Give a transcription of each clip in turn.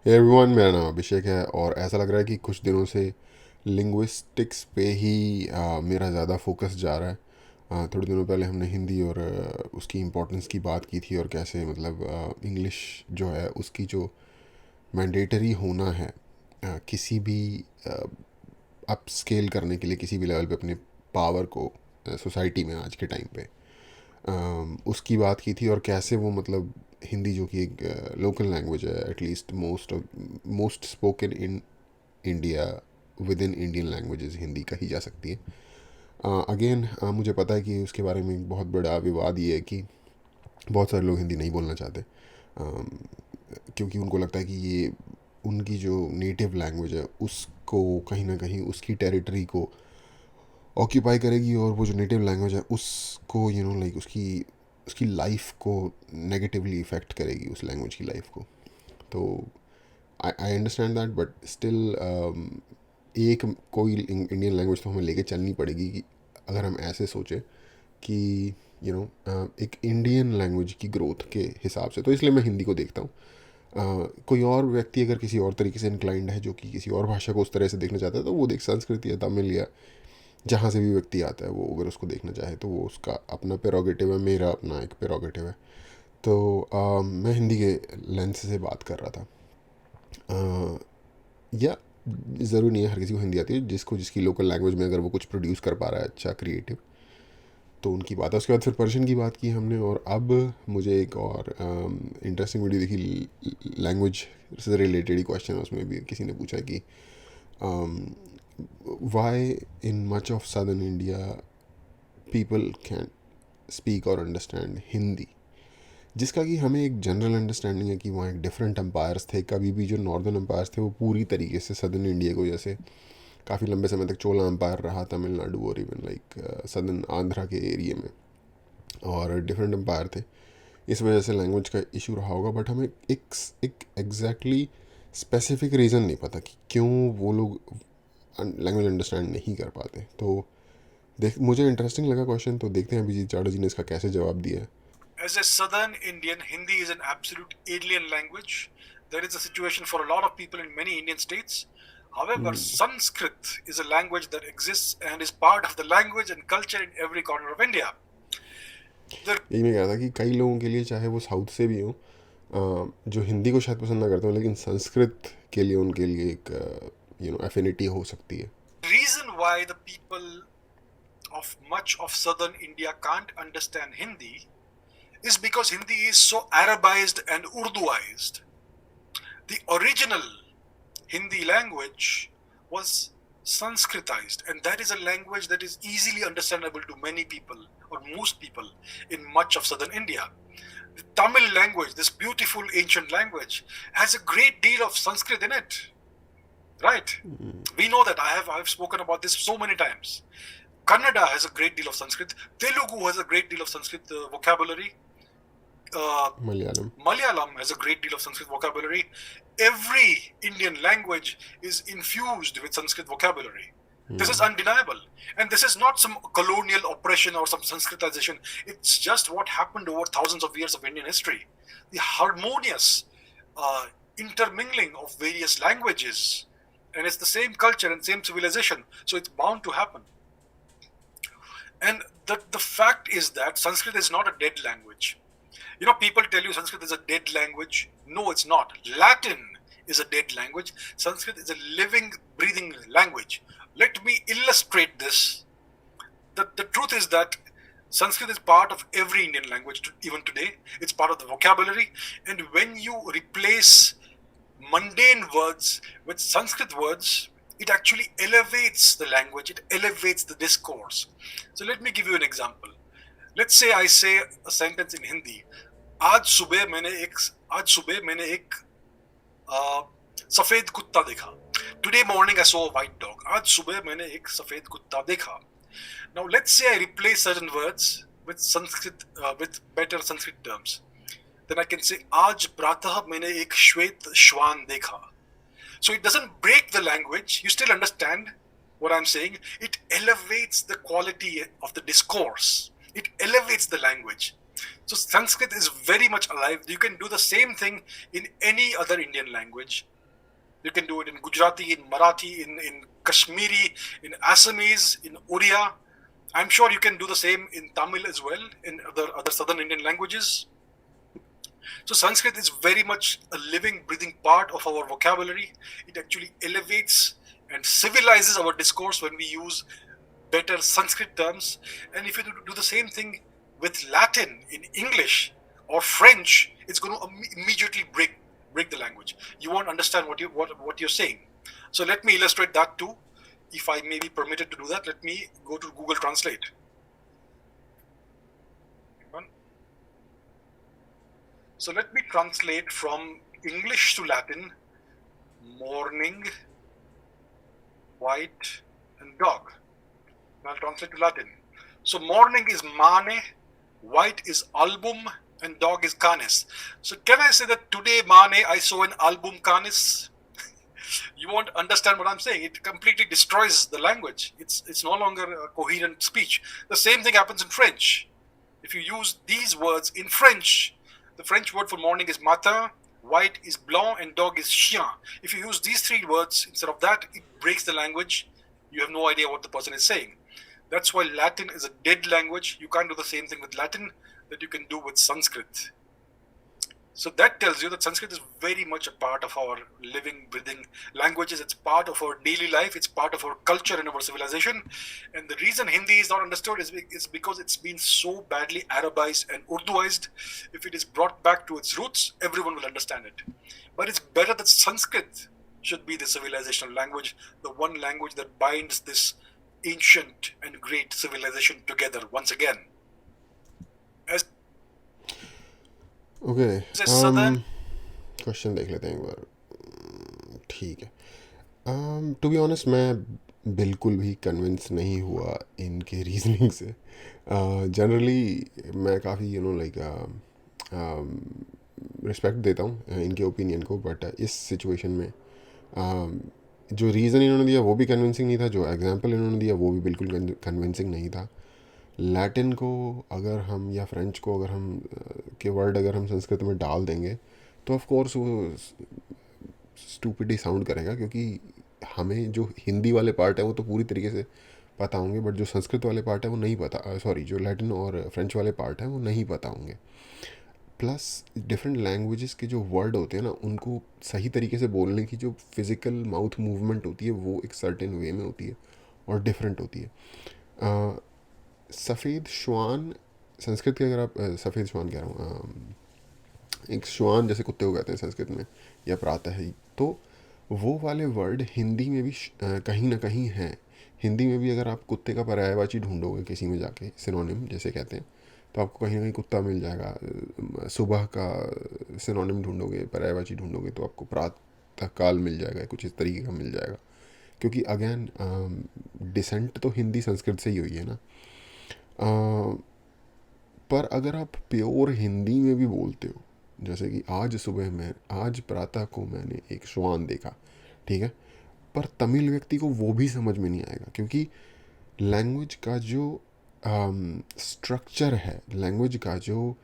Hey everyone, मेरा नाम अभिषेक है और ऐसा लग रहा है कि कुछ दिनों से लिंग्विस्टिक्स पे ही मेरा ज़्यादा फोकस जा रहा है। थोड़े दिनों पहले हमने हिंदी और उसकी इम्पोर्टेंस की बात की थी और कैसे मतलब इंग्लिश जो है उसकी जो मैंडेटरी होना है किसी भी अप स्केल करने के लिए किसी भी लेवल पे अपने पावर को सोसाइटी में आज के टाइम पे उसकी बात की थी और कैसे वो मतलब हिंदी जो कि एक लोकल लैंग्वेज है, at least most spoken in India, with in Indian languages Hindi कही जा सकती है। अगेन मुझे पता है कि उसके बारे में एक बहुत बड़ा विवाद ये है कि बहुत सारे लोग हिंदी नहीं बोलना चाहते, क्योंकि उनको लगता है कि ये उनकी जो नेटिव लैंग्वेज है उसको कहीं ना कहीं उसकी टेरिटरी को ऑक्यूपाई करेगी और वो जो नेटिव लैंग्वेज है उसको लाइक उसकी उसकी लाइफ को नेगेटिवली इफ़ेक्ट करेगी, उस लैंग्वेज की लाइफ को। तो I understand that, but still एक कोई इंडियन लैंग्वेज तो हमें लेके चलनी पड़ेगी कि अगर हम ऐसे सोचें कि एक इंडियन लैंग्वेज की ग्रोथ के हिसाब से, तो इसलिए मैं हिंदी को देखता हूँ। कोई और व्यक्ति अगर किसी और तरीके से इंक्लाइंड है जो कि किसी और भाषा को उस तरह से देखना चाहता है तो वो देख, संस्कृत या तमिल या जहाँ से भी व्यक्ति आता है वो अगर उसको देखना चाहे तो वो उसका अपना प्रेरोगेटिव है, मेरा अपना एक प्रेरोगेटिव है। तो मैं हिंदी के लेंस से बात कर रहा था। या ज़रूरी नहीं है हर किसी को हिंदी आती है, जिसको जिसकी लोकल लैंग्वेज में अगर वो कुछ प्रोड्यूस कर पा रहा है अच्छा क्रिएटिव, तो उनकी बात है। उसके बाद फिर पर्शियन की बात की हमने, और अब मुझे एक और इंटरेस्टिंग वीडियो दिखी, लैंग्वेज से रिलेटेड ही क्वेश्चन है उसमें भी किसी ने पूछा कि why in much of southern India people can speak और अंडरस्टैंड हिंदी, जिसका कि हमें एक जनरल अंडरस्टैंडिंग है कि वहाँ एक डिफरेंट एम्पायर्स थे। कभी भी जो नॉर्दर्न एम्पायर्स थे वो पूरी तरीके से सदर्न इंडिया को, जैसे काफ़ी लंबे समय तक चोला एम्पायर रहा तमिलनाडु और इवन लाइक सदर्न आंध्रा के एरिया में, और डिफरेंट एम्पायर थे। इस वजह से लैंग्वेज का इशू रहा होगा, बट हमें एक एग्जैक्टली स्पेसिफिक रीज़न नहीं पता कि क्यों वो लोग लैंग्वेज अंडरस्टैंड नहीं कर पाते। तो देख, मुझे इंटरेस्टिंग लगा क्वेश्चन, तो देखते हैं अभिजीत चाड़ा जी ने इसका कैसे जवाब दिया है। As a Southern Indian, Hindi is an absolute alien language. There is a situation for a lot of people in many Indian states. However, Sanskrit is a language that exists and is part of the language and culture in every corner of India. यही मैं कह रहा था कि कई लोगों के लिए, चाहे वो साउथ से भी हों, जो हिंदी को शायद पसंद ना करते हो, लेकिन संस्कृत के लिए उनके लिए एक एफिनिटी हो सकती है। The reason why the people of much of southern India can't understand Hindi is because Hindi is so Arabized and Urduized. The original Hindi language was Sanskritized, and that is a language that is easily understandable to many people or most people in much of southern India. The Tamil language, this beautiful ancient language, has a great deal of Sanskrit in it. Right? We know that. I've spoken about this so many times. Kannada has a great deal of Sanskrit. Telugu has a great deal of Sanskrit vocabulary. Malayalam has a great deal of Sanskrit vocabulary. Every Indian language is infused with Sanskrit vocabulary. This is undeniable. And this is not some colonial oppression or some Sanskritization. It's just what happened over thousands of years of Indian history. The harmonious intermingling of various languages. And it's the same culture and same civilization. So it's bound to happen. And the fact is that Sanskrit is not a dead language. People tell you Sanskrit is a dead language. No, it's not. Latin is a dead language. Sanskrit is a living, breathing language. Let me illustrate this. The truth is that Sanskrit is part of every Indian language, even today. It's part of the vocabulary. And when you replace mundane words with Sanskrit words, it actually elevates the language, it elevates the discourse. So let me give you an example. Let's say I say a sentence in Hindi. आज सुबह मैंने एक सफेद कुत्ता देखा. Today morning I saw a white dog. आज सुबह मैंने एक सफेद कुत्ता देखा. Now let's say I replace certain words with Sanskrit, with better Sanskrit terms. Then I can say आज प्रातः मैंने एक श्वेत श्वान देखा. So it doesn't break the language. You still understand what I'm saying. It elevates the quality of the discourse. It elevates the language. So Sanskrit is very much alive. You can do the same thing in any other Indian language. You can do it in Gujarati, in Marathi, in Kashmiri, in Assamese, in Odia. I'm sure you can do the same in Tamil as well, in other southern Indian languages. So Sanskrit is very much a living, breathing part of our vocabulary. It actually elevates and civilizes our discourse when we use better Sanskrit terms. And if you do the same thing with Latin in English or French, it's going to immediately break the language. You won't understand what you're saying. So let me illustrate that too. If I may be permitted to do that, let me go to Google Translate. So let me translate from English to Latin: morning, white, and dog. I'll translate to Latin. So morning is mane, white is album, and dog is canis. So can I say that today mane I saw an album canis? You won't understand what I'm saying. It completely destroys the language. It's no longer a coherent speech. The same thing happens in French. If you use these words in French, the French word for morning is matin, white is blanc, and dog is chien. If you use these three words instead of that, it breaks the language. You have no idea what the person is saying. That's why Latin is a dead language. You can't do the same thing with Latin that you can do with Sanskrit. So that tells you that Sanskrit is very much a part of our living, breathing languages. It's part of our daily life. It's part of our culture and our civilization. And the reason Hindi is not understood is because it's been so badly Arabized and Urduized. If it is brought back to its roots, everyone will understand it. But it's better that Sanskrit should be the civilizational language, the one language that binds this ancient and great civilization together once again. As okay, a southern question देख लेते हैं एक बार. ठीक है. To be honest मैं बिल्कुल भी convince नहीं हुआ इनके रीजनिंग से. जनरली मैं काफ़ी लाइक रिस्पेक्ट देता हूँ इनके ओपिनियन को, बट इस सिचुएशन में जो रीज़न इन्होंने दिया वो भी कन्विंसिंग नहीं था, जो एग्जांपल इन्होंने दिया वो भी बिल्कुल कन्विंसिंग नहीं था. लैटिन को अगर हम या फ्रेंच को अगर हम के वर्ड अगर हम संस्कृत में डाल देंगे तो ऑफ कोर्स वो स्टूपिड साउंड करेगा, क्योंकि हमें जो हिंदी वाले पार्ट है वो तो पूरी तरीके से पता होंगे, बट जो संस्कृत वाले पार्ट है वो नहीं पता. सॉरी, जो लैटिन और फ्रेंच वाले पार्ट हैं वो नहीं पता होंगे. प्लस डिफरेंट लैंग्वेजेस के जो वर्ड होते हैं ना, उनको सही तरीके से बोलने की जो फिज़िकल माउथ मूवमेंट होती है वो एक सर्टेन वे में होती है और डिफरेंट होती है. सफ़ेद श्वान संस्कृत के, अगर आप सफ़ेद श्वान कह रहा हूँ, एक श्वान जैसे कुत्ते को कहते हैं संस्कृत में, या प्रातः ही, तो वो वाले वर्ड हिंदी में भी कहीं ना कहीं हैं. हिंदी में भी अगर आप कुत्ते का पर्यायवाची ढूंढोगे किसी में जाके, सिनोनिम जैसे कहते हैं, तो आपको कहीं ना कहीं कुत्ता मिल जाएगा. सुबह का सिनोनिम ढूंढोगे, पर्यायवाची ढूंढोगे, तो आपको प्रातः काल मिल जाएगा, कुछ इस तरीके का मिल जाएगा. क्योंकि अगेन डिसेंट तो हिंदी संस्कृत से ही हुई है ना. पर अगर आप प्योर हिंदी में भी बोलते हो, जैसे कि आज प्रातः को मैंने एक श्वान देखा, ठीक है, पर तमिल व्यक्ति को वो भी समझ में नहीं आएगा, क्योंकि लैंग्वेज का जो स्ट्रक्चर है, लैंग्वेज का जो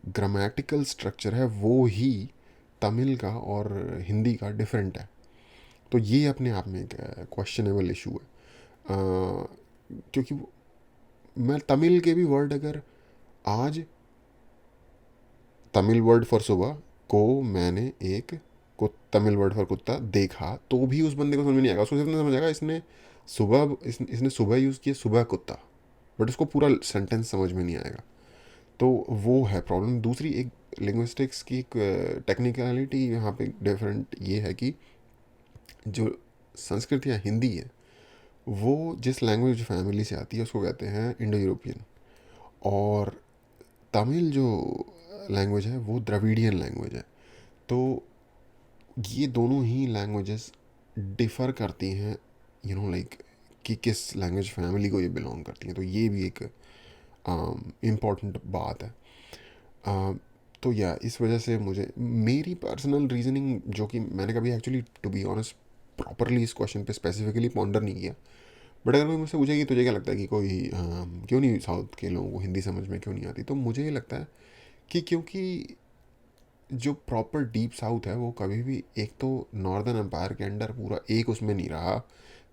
ग्रामेटिकल स्ट्रक्चर है, वो ही तमिल का और हिंदी का डिफरेंट है. तो ये अपने आप में एक क्वेश्चनेबल इशू है. क्योंकि मैं तमिल के भी वर्ड, अगर आज तमिल वर्ड फॉर सुबह को मैंने एक तमिल वर्ड फॉर कुत्ता देखा, तो भी उस बंदे को समझ नहीं आएगा. उसको सिर्फ समझ आएगा इसने सुबह यूज़ किया, सुबह कुत्ता, बट उसको पूरा सेंटेंस समझ में नहीं आएगा. तो वो है प्रॉब्लम. दूसरी एक लिंग्विस्टिक्स की एक टेक्निकलिटी यहाँ पे डिफरेंट ये है कि जो संस्कृत या हिंदी है वो जिस लैंग्वेज फैमिली से आती है उसको कहते हैं इंडो यूरोपियन, और तमिल जो लैंग्वेज है वो द्रविडियन लैंग्वेज है. तो ये दोनों ही लैंग्वेजेस डिफ़र करती हैं, लाइक कि किस लैंग्वेज फैमिली को ये बिलोंग करती हैं. तो ये भी एक इम्पॉर्टेंट बात है. तो या इस वजह से मुझे मेरी पर्सनल रीजनिंग, जो कि मैंने कभी actually to be honest properly इस क्वेश्चन पे स्पेसिफिकली पॉन्डर नहीं किया, बट अगर कोई मुझसे पूछे कि तुझे क्या लगता है कि कोई क्यों नहीं साउथ के लोगों को हिंदी समझ में क्यों नहीं आती, तो मुझे ये लगता है कि क्योंकि जो प्रॉपर डीप साउथ है वो कभी भी एक तो नॉर्दर्न एम्पायर के अंडर पूरा एक उसमें नहीं रहा।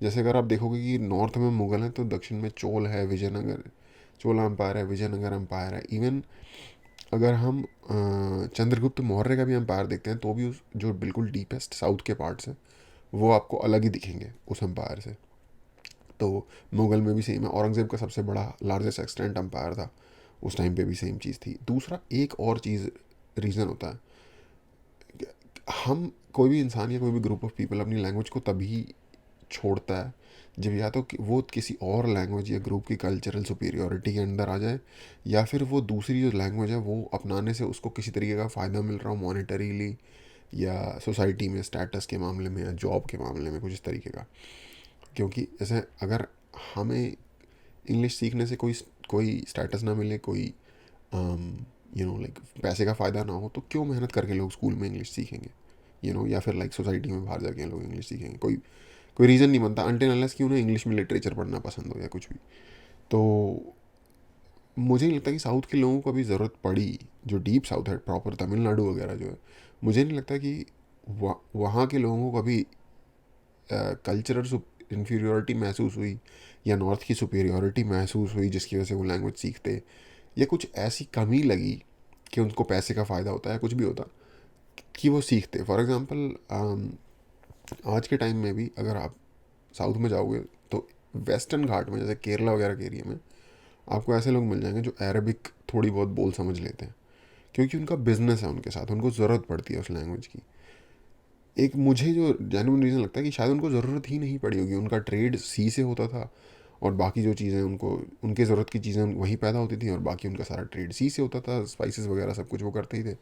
जैसे अगर आप देखोगे कि नॉर्थ में मुगल हैं तो दक्षिण में चोल है, विजयनगर चोला एम्पायर है, विजयनगर एम्पायर है। इवन अगर हम चंद्रगुप्त मौर्य का भी एम्पायर देखते हैं तो भी उस जो बिल्कुल डीपेस्ट साउथ के पार्ट्स हैं वो आपको अलग ही दिखेंगे उस एम्पायर से। तो मुगल में भी सेम है, औरंगज़ेब का सबसे बड़ा लार्जेस्ट एक्सटेंट एम्पायर था, उस टाइम पे भी सेम चीज़ थी। दूसरा एक और चीज़ रीज़न होता है, हम कोई भी इंसान या कोई भी ग्रुप ऑफ पीपल अपनी लैंग्वेज को तभी छोड़ता है जब या तो वो किसी और लैंग्वेज या ग्रुप की कल्चरल सुपीरियोरिटी के अंदर आ जाए, या फिर वो दूसरी जो लैंग्वेज है वो अपनाने से उसको किसी तरीके का फ़ायदा मिल रहा हो मॉनेटरीली, या सोसाइटी में स्टेटस के मामले में, या जॉब के मामले में, कुछ इस तरीके का। क्योंकि जैसे अगर हमें इंग्लिश सीखने से कोई कोई स्टेटस ना मिले, कोई लाइक पैसे का फ़ायदा ना हो, तो क्यों मेहनत करके लोग स्कूल में इंग्लिश सीखेंगे, या फिर लाइक सोसाइटी में बाहर जाके लोग इंग्लिश सीखेंगे? कोई कोई रीज़न नहीं बनता अनटिल अनलेस कि उन्हें इंग्लिश में लिटरेचर पढ़ना पसंद हो या कुछ भी। तो मुझे नहीं लगता कि साउथ के लोगों को अभी ज़रूरत पड़ी, जो डीप साउथ है प्रॉपर तमिलनाडु वगैरह जो है, मुझे नहीं लगता कि वहाँ के लोगों को अभी कल्चरल इन्फीरियोरिटी महसूस हुई या नॉर्थ की सुपीरियोरिटी महसूस हुई जिसकी वजह से वो लैंग्वेज सीखते, या कुछ ऐसी कमी लगी कि उनको पैसे का फ़ायदा होता है, कुछ भी होता, कि वो सीखते। फॉर एग्ज़ाम्पल आज के टाइम में भी अगर आप साउथ में जाओगे तो वेस्टर्न घाट में जैसे केरला वगैरह के एरिया में आपको ऐसे लोग मिल जाएंगे जो अरबिक थोड़ी बहुत बोल समझ लेते हैं, क्योंकि उनका बिजनेस है उनके साथ, उनको ज़रूरत पड़ती है उस लैंग्वेज की। एक मुझे जो जेन्युइन रीज़न लगता है कि शायद उनको ज़रूरत ही नहीं पड़ी होगी, उनका ट्रेड सी से होता था और बाकी जो चीज़ें उनको उनके ज़रूरत की चीज़ें वहीं पैदा होती थी, और बाकी उनका सारा ट्रेड सी से होता था, स्पाइसेस वगैरह सब कुछ वो करते ही थे।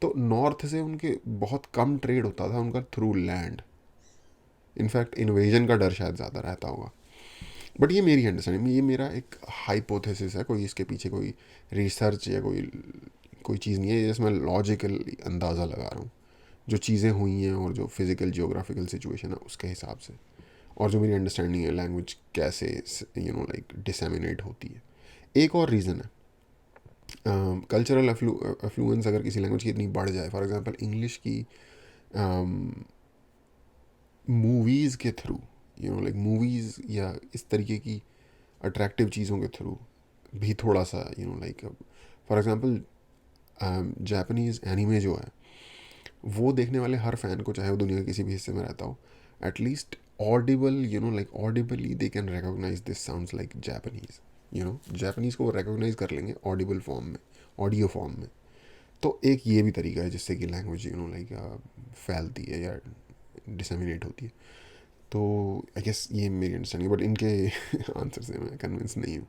तो नॉर्थ से उनके बहुत कम ट्रेड होता था उनका थ्रू लैंड। इनफैक्ट इन्वेजन का डर शायद ज़्यादा रहता होगा। बट ये मेरी अंडरस्टैंडिंग, ये मेरा एक हाइपोथेसिस है, कोई इसके पीछे कोई रिसर्च या कोई कोई चीज़ नहीं है, जिसमें लॉजिकल अंदाज़ा लगा रहा हूँ जो चीज़ें हुई हैं और जो फिज़िकल जियोग्राफिकल सिचुएशन है उसके हिसाब से, और जो मेरी अंडरस्टैंडिंग है लैंग्वेज कैसे लाइक डिसेमिनेट होती है। एक और रीज़न है कल्चरल अफ्लुएंस, अगर किसी लैंग्वेज की इतनी बढ़ जाए, फॉर एग्जांपल इंग्लिश की मूवीज़ के थ्रू, लाइक मूवीज़ या इस तरीके की अट्रैक्टिव चीज़ों के थ्रू भी थोड़ा सा like for example Japanese anime जो है वो देखने वाले हर फैन को, चाहे वो दुनिया के किसी भी हिस्से में रहता हो, at least audible like audibly they can recognise this sounds like Japanese. Japanese को वो रिकॉग्नाइज कर लेंगे ऑडिबल फॉर्म में, ऑडियो फॉर्म में। तो एक ये भी तरीका है जिससे कि लैंग्वेज लाइक फैलती है या डिसमिनेट होती है। तो आई गेस ये मेरी अंडरस्टैंडिंग, बट इनके आंसर से मैं कन्विंस नहीं हूँ।